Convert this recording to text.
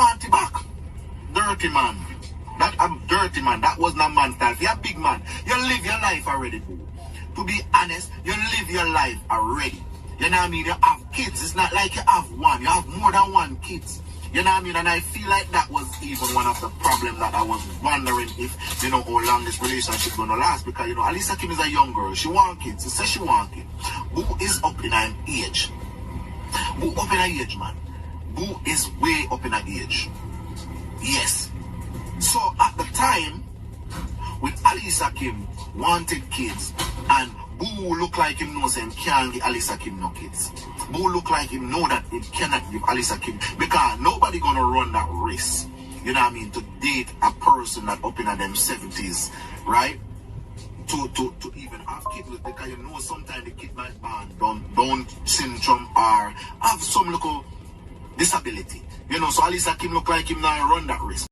want it back. Dirty man. That dirty man. That was not man style. You're a big man. You live your life already, boo. To be honest, you live your life already. You know what I mean? You have kids. It's not like you have one. You have more than one kids. You know what I mean? And I feel like that was even one of the problems that I was wondering if, you know, how long this relationship gonna last. Because, you know, Alisa Kim is a young girl. She want kids. She says she want kids. Boo is up in an age. Boo up in an age, man. Boo is way up in an age. Yes. So at the time, with Alisa Kim wanted kids, and Boo look like him knows him can't give Alisa Kim no kids. Boo look like him know that it cannot give Alisa Kim, because nobody gonna run that risk, you know what I mean, to date a person that up in them 70s, right? To even have kids with, because you know sometimes the kid might born Down syndrome or have some little disability. You know, so Alisa Kim look like him now run that risk.